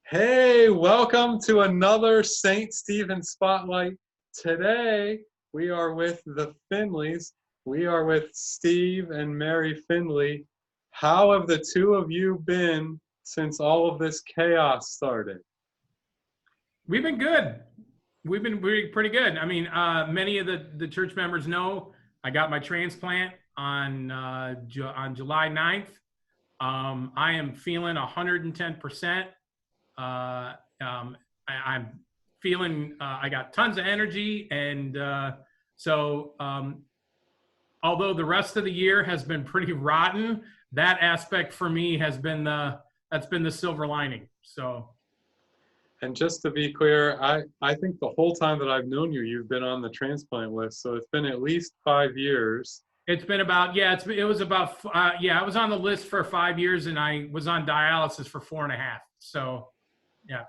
Hey, welcome to another St. Stephen Spotlight. Today, we are with the Finleys. We are with Steve and Mary Finley. How have the two of you been since all of this chaos started? We've been good. We've been pretty good. I mean, many of the church members know I got my transplant on July 9th. I am feeling 110%. I'm feeling I got tons of energy, and although the rest of the year has been pretty rotten, that aspect for me has been that's been the silver lining. So. And just to be clear, I think the whole time that I've known you, you've been on the transplant list. So it's been at least 5 years. It's been about, it was about, I was on the list for 5 years and I was on dialysis for 4.5. So, yeah.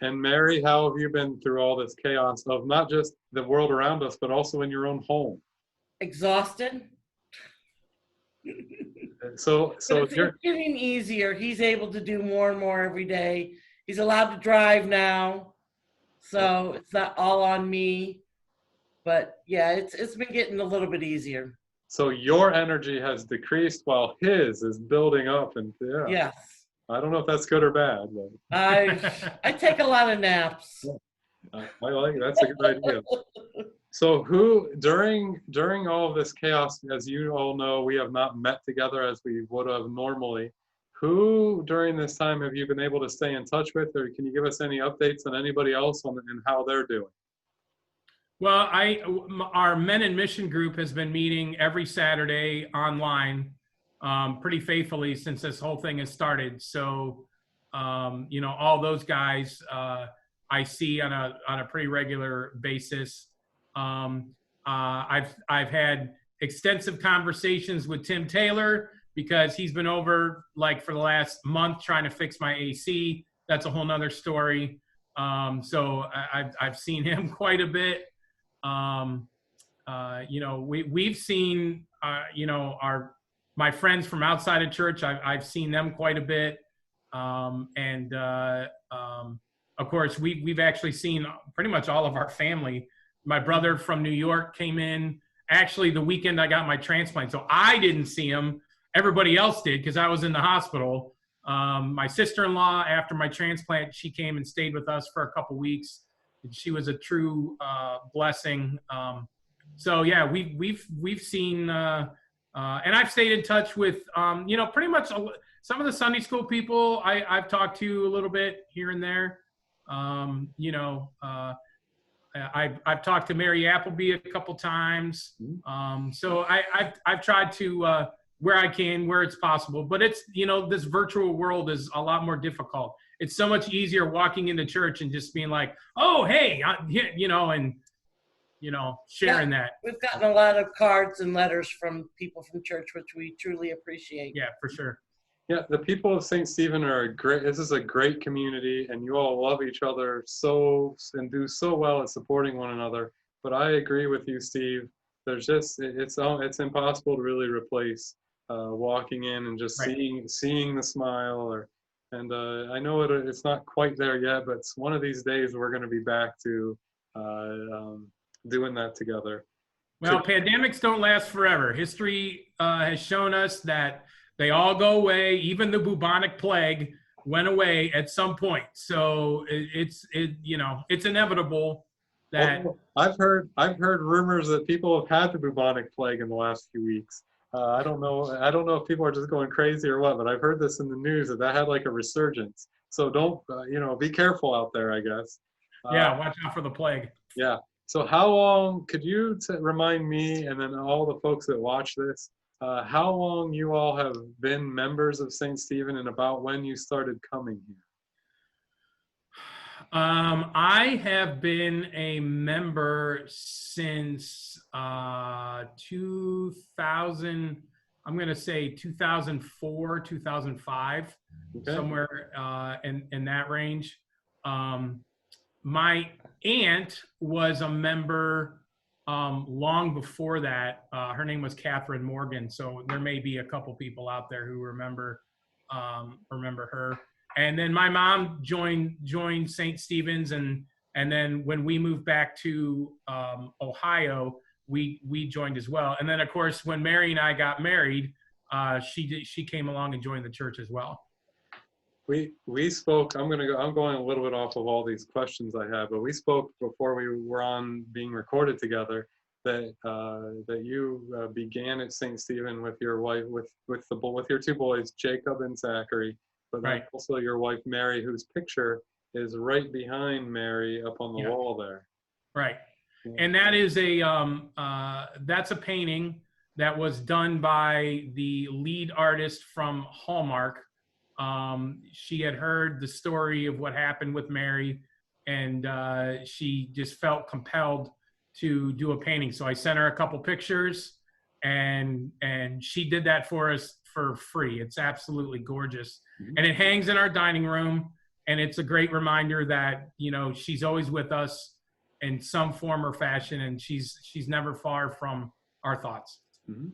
And Mary, how have you been through all this chaos of not just the world around us, but also in your own home? Exhausted. So But if it's you're getting easier. He's able to do more and more every day. He's allowed to drive now, so it's not all on me. But yeah, it's been getting a little bit easier. so your energy has decreased while his is building up, and yeah, Yes, I don't know if that's good or bad, but I take a lot of naps. I like it. That's a good idea. So who during all of this chaos, as you all know, we have not met together as we would have normally. Who during this time have you been able to stay in touch with, or can you give us any updates on anybody else and how they're doing? Well, our Men in Mission group has been meeting every Saturday online pretty faithfully since this whole thing has started. So, all those guys I see on a pretty regular basis. I've had extensive conversations with Tim Taylor because he's been over like for the last month trying to fix my AC. That's a whole nother story. So I've seen him quite a bit. We've seen, my friends from outside of church. I've seen them quite a bit. Of course, we've actually seen pretty much all of our family. My brother from New York came in actually the weekend I got my transplant. So I didn't see him. Everybody else did because I was in the hospital. My sister-in-law, after my transplant, she came and stayed with us for a couple weeks. She was a true blessing. So yeah, we've seen, and I've stayed in touch with, pretty much some of the Sunday school people I've talked to a little bit here and there. I've talked to Mary Appleby a couple times. So I've tried to, where I can, where it's possible, but it's, this virtual world is a lot more difficult. It's so much easier walking into church and just being like, oh, hey, sharing that. We've gotten a lot of cards and letters from people from church, which we truly appreciate. Yeah, for sure. Yeah, the people of St. Stephen this is a great community, and you all love each other and do so well at supporting one another. But I agree with you, Steve. It's impossible to really replace walking in and just seeing the smile. I know it's not quite there yet, but it's one of these days we're going to be back to doing that together. Well, pandemics don't last forever. History has shown us that they all go away. Even the bubonic plague went away at some point. So it's inevitable that. Well, I've heard rumors that people have had the bubonic plague in the last few weeks. I don't know if people are just going crazy or what, but I've heard this in the news that had like a resurgence. So don't, be careful out there, I guess. Yeah, watch out for the plague. Yeah. So how long, could you remind me and then all the folks that watch this, how long you all have been members of St. Stephen and about when you started coming here? I have been a member since 2000. I'm going to say 2004, 2005, okay. Somewhere in that range. My aunt was a member long before that. Her name was Catherine Morgan. So there may be a couple people out there who remember her. And then my mom joined St. Stephen's, and then when we moved back to Ohio, we joined as well. And then of course when Mary and I got married, she came along and joined the church as well. We spoke. I'm going a little bit off of all these questions I have, but we spoke before we were on being recorded together that that you began at St. Stephen with your wife, with your two boys, Jacob and Zachary, but then Right. also your wife Mary, whose picture is right behind Mary up on the Yeah. wall there. Right. Yeah. And that is that's a painting that was done by the lead artist from Hallmark. She had heard the story of what happened with Mary, and she just felt compelled to do a painting. So I sent her a couple pictures, and she did that for us for free. It's absolutely gorgeous. Mm-hmm. And it hangs in our dining room, and it's a great reminder that, you know, she's always with us in some form or fashion, and she's never far from our thoughts. Mm-hmm.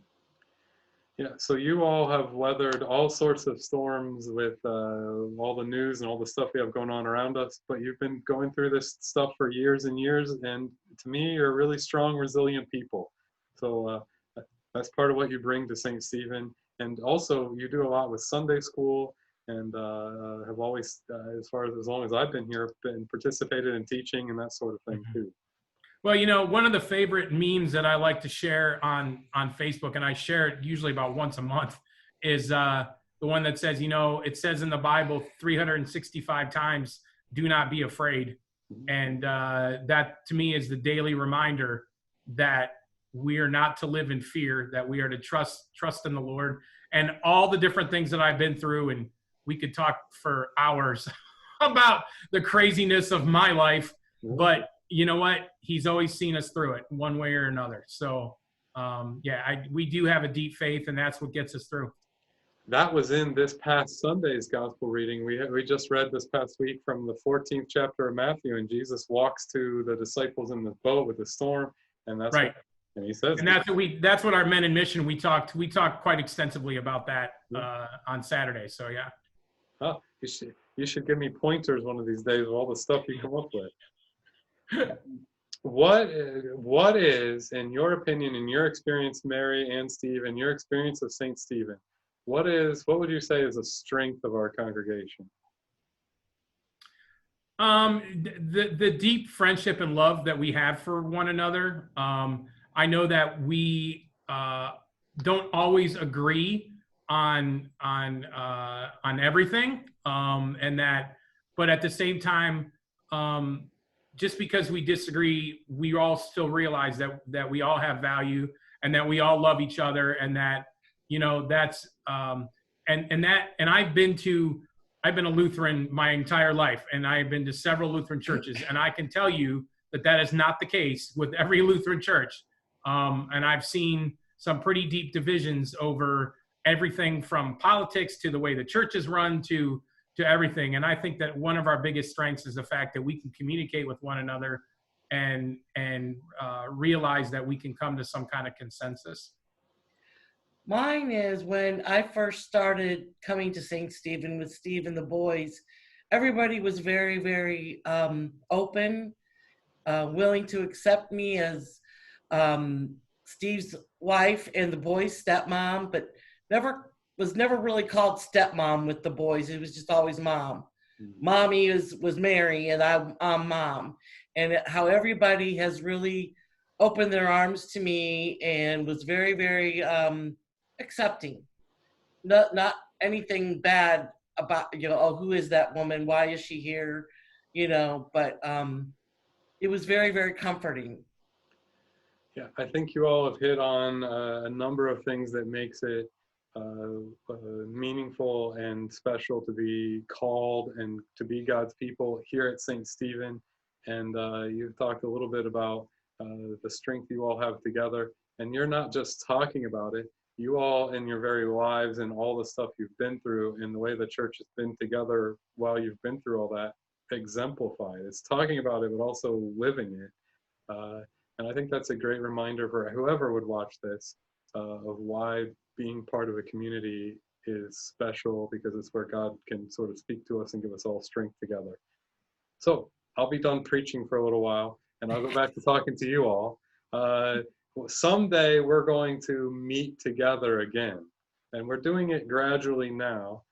Yeah, so you all have weathered all sorts of storms with all the news and all the stuff we have going on around us, but you've been going through this stuff for years and years, and to me, you're really strong, resilient people. So that's part of what you bring to St. Stephen. And also, you do a lot with Sunday school, and have always, as long as I've been here, been participated in teaching and that sort of thing too. Well, you know, one of the favorite memes that I like to share on Facebook, and I share it usually about once a month, is the one that says, you know, it says in the Bible 365 times, "Do not be afraid." And that to me is the daily reminder that we are not to live in fear, that we are to trust in the Lord. And all the different things that I've been through, and we could talk for hours about the craziness of my life, but you know what? He's always seen us through it one way or another. So, we do have a deep faith, and that's what gets us through. That was in this past Sunday's gospel reading. We just read this past week from the 14th chapter of Matthew, and Jesus walks to the disciples in the boat with the storm, and that's right. And he says, and that's what our Men in Mission, we talked quite extensively about that on Saturday. So yeah. Oh, you should give me pointers one of these days of all the stuff you come up with. What is, in your opinion, in your experience, Mary and Steve, in your experience of St. Stephen, what would you say is a strength of our congregation? The deep friendship and love that we have for one another. I know that we don't always agree on everything, but at the same time, just because we disagree, we all still realize that we all have value, and that we all love each other, and that, you know, that's and I've been a Lutheran my entire life, and I've been to several Lutheran churches, and I can tell you that is not the case with every Lutheran church. And I've seen some pretty deep divisions over everything from politics to the way the church is run to everything. And I think that one of our biggest strengths is the fact that we can communicate with one another and realize that we can come to some kind of consensus. Mine is when I first started coming to St. Stephen with Steve and the boys, everybody was very, very open, willing to accept me as Steve's wife and the boys' stepmom, but was never really called stepmom with the boys. It was just always mom. Mm-hmm. Mommy was Mary, and I'm mom. And how everybody has really opened their arms to me and was very, very accepting. Not anything bad about, you know, oh, who is that woman? Why is she here? You know, but it was very, very comforting. Yeah, I think you all have hit on a number of things that makes it meaningful and special to be called and to be God's people here at St. Stephen. And you've talked a little bit about the strength you all have together. And you're not just talking about it. You all, in your very lives and all the stuff you've been through and the way the church has been together while you've been through all that, exemplify it. It's talking about it, but also living it. And I think that's a great reminder for whoever would watch this of why being part of a community is special because it's where God can sort of speak to us and give us all strength together. So I'll be done preaching for a little while, and I'll go back to talking to you all. Someday we're going to meet together again, and we're doing it gradually now.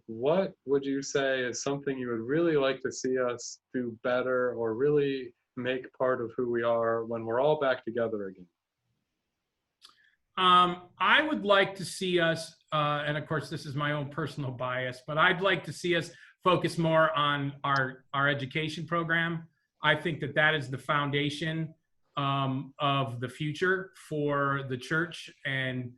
What would you say is something you would really like to see us do better or really make part of who we are when we're all back together again? I would like to see us, and of course this is my own personal bias, but I'd like to see us focus more on our education program. I think that that is the foundation of the future for the church. And,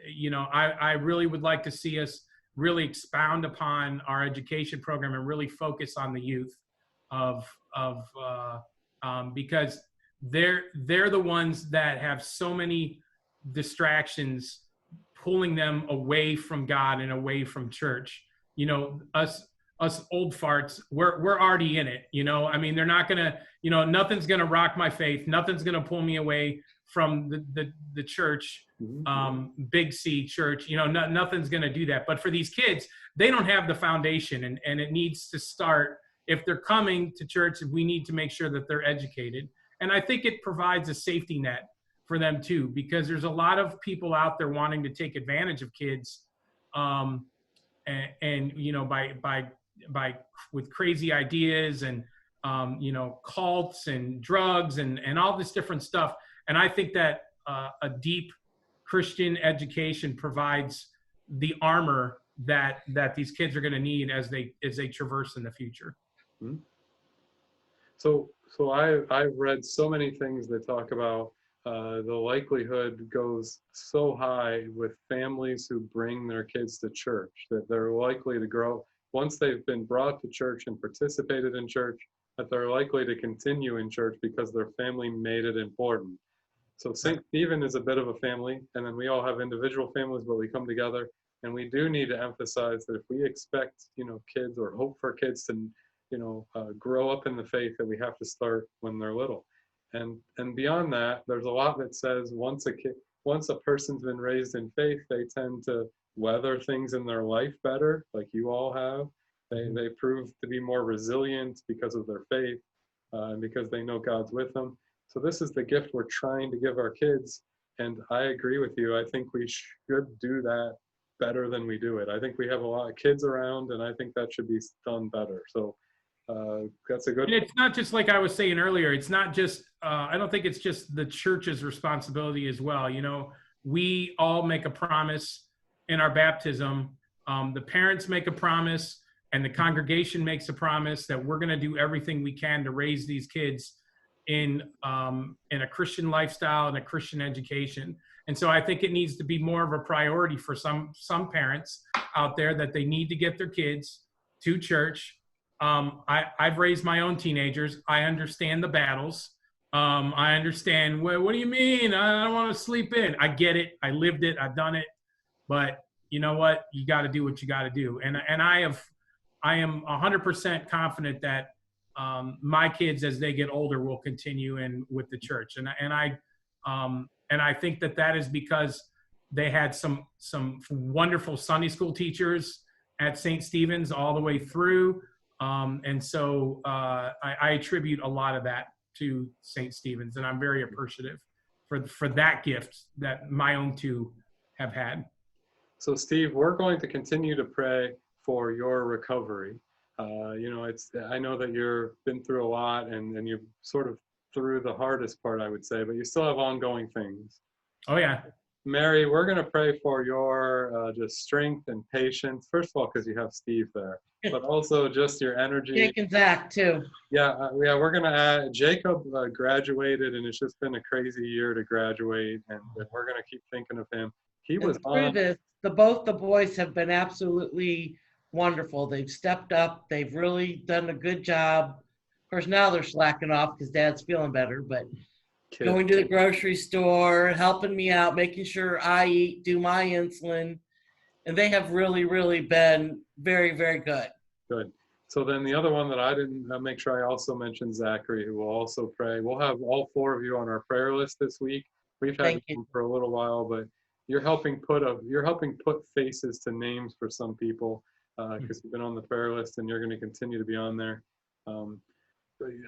you know, I really would like to see us really expound upon our education program and really focus on the youth because they're the ones that have so many distractions pulling them away from God and away from church. You know, us old farts, we're already in it. You know, I mean, they're not gonna, you know, nothing's gonna rock my faith. Nothing's gonna pull me away from the church, big C church. You know, nothing's gonna do that. But for these kids, they don't have the foundation, and it needs to start. If they're coming to church, we need to make sure that they're educated. And I think it provides a safety net for them too, because there's a lot of people out there wanting to take advantage of kids, and you know, by with crazy ideas and you know, cults and drugs and all this different stuff. And I think that a deep Christian education provides the armor that these kids are going to need as they traverse in the future. Mm-hmm. So I've read so many things that talk about the likelihood goes so high with families who bring their kids to church that they're likely to grow once they've been brought to church and participated in church, that they're likely to continue in church because their family made it important. So St. Stephen is a bit of a family, and then we all have individual families, but we come together, and we do need to emphasize that if we expect, you know, kids or hope for kids to, you know, grow up in the faith, that we have to start when they're little. And beyond that, there's a lot that says once a person's been raised in faith, they tend to weather things in their life better, like you all have. They prove to be more resilient because of their faith, and because they know God's with them. So this is the gift we're trying to give our kids. And I agree with you. I think we should do that better than we do it. I think we have a lot of kids around, and I think that should be done better. So that's a good. And it's not just like I was saying earlier. It's not just. I don't think it's just the church's responsibility as well. You know, we all make a promise in our baptism. The parents make a promise, and the congregation makes a promise that we're going to do everything we can to raise these kids in a Christian lifestyle and a Christian education. And so I think it needs to be more of a priority for some parents out there that they need to get their kids to church. I've raised my own teenagers. I understand the battles. I understand, what do you mean? I don't want to sleep in. I get it. I lived it. I've done it. But you know what? You got to do what you got to do. And I am 100% confident that my kids, as they get older, will continue in with the church. And I think that is because they had some wonderful Sunday school teachers at St. Stephen's all the way through. And so I attribute a lot of that to St. Stephen's, and I'm very appreciative for that gift that my own two have had. So Steve, we're going to continue to pray for your recovery. You know, I know that you've been through a lot, and you're sort of through the hardest part, I would say, but you still have ongoing things. Oh yeah. Mary, we're going to pray for your just strength and patience. First of all, because you have Steve there, but also just your energy. Jake and Zach too. Yeah, we're going to add, Jacob graduated, and it's just been a crazy year to graduate, and we're going to keep thinking of him. He was on. Both the boys have been absolutely wonderful. They've stepped up. They've really done a good job. Of course, now they're slacking off because Dad's feeling better, but going to the grocery store, helping me out, making sure I eat, do my insulin. And they have really, really been very, very good. Good. So then the other one that I didn't make sure I also mentioned, Zachary, who will also pray. We'll have all four of you on our prayer list this week. We've had him for a little while, but you're helping put faces to names for some people, because you've been on the prayer list and you're going to continue to be on there.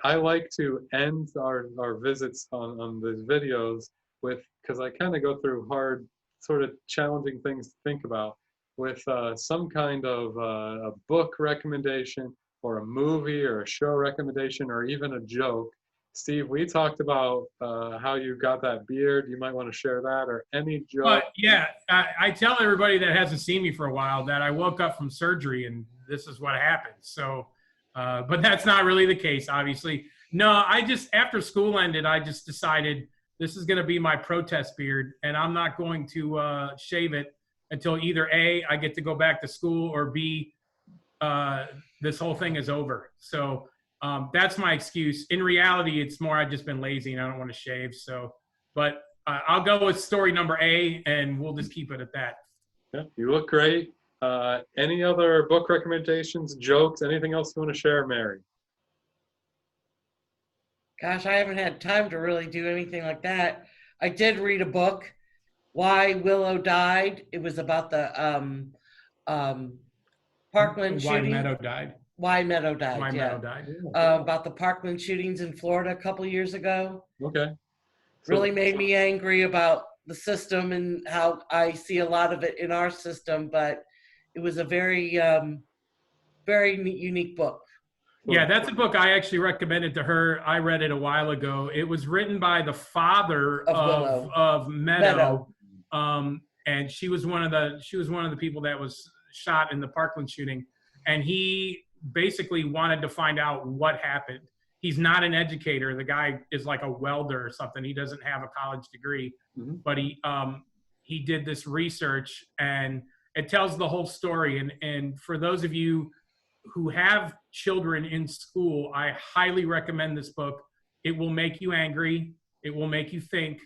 I like to end our visits on these videos with, because I kind of go through hard, sort of challenging things to think about, with some kind of a book recommendation or a movie or a show recommendation or even a joke. Steve, we talked about how you got that beard. You might want to share that, or any joke. But yeah, I tell everybody that hasn't seen me for a while that I woke up from surgery and this is what happened. So, but that's not really the case, obviously. No, after school ended, I just decided this is going to be my protest beard, and I'm not going to shave it until either A, I get to go back to school, or B, this whole thing is over. So that's my excuse. In reality, it's more I've just been lazy and I don't want to shave. So, but I'll go with story number A, and we'll just keep it at that. Yeah, you look great. Any other book recommendations, jokes, anything else you want to share, Mary? Gosh, I haven't had time to really do anything like that. I did read a book, Why Willow Died. It was about the Parkland Why shooting. Meadow died. Why Meadow died. Why yeah. Meadow died. About the Parkland shootings in Florida a couple years ago. Okay. So, Really made me angry about the system and how I see a lot of it in our system, but it was a very, very unique book. Yeah, that's a book I actually recommended to her. I read it a while ago. It was written by the father of Meadow. And she was one of the people that was shot in the Parkland shooting. And he basically wanted to find out what happened. He's not an educator. The guy is like a welder or something. He doesn't have a college degree, but he did this research, and it tells the whole story. And for those of you who have children in school, I highly recommend this book. It will make you angry. It will make you think,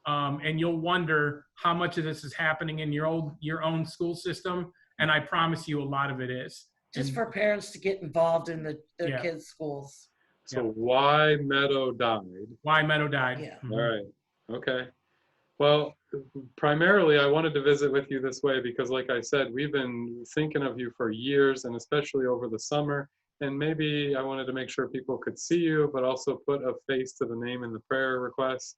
and you'll wonder how much of this is happening in your own school system. And I promise you, a lot of it is. Just for parents to get involved in their kids' schools. So Why Meadow Died. Why Meadow Died. Yeah. Mm-hmm. All right. Okay. Well, primarily I wanted to visit with you this way because, like I said, we've been thinking of you for years, and especially over the summer. And maybe I wanted to make sure people could see you, but also put a face to the name in the prayer request.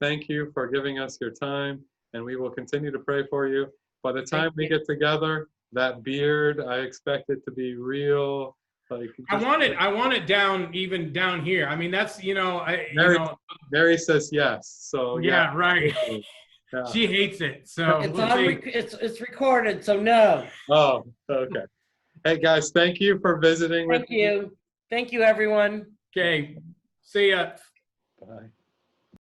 Thank you for giving us your time, and we will continue to pray for you. By the time we get together, that beard, I expect it to be real. Like, I want it even down here. I mean, that's, Mary says yes. So yeah, right. Yeah. She hates it. So it's recorded, so no. Oh, okay. Hey guys, thank you for visiting with me. Thank you. Thank you, everyone. Okay. See ya. Bye.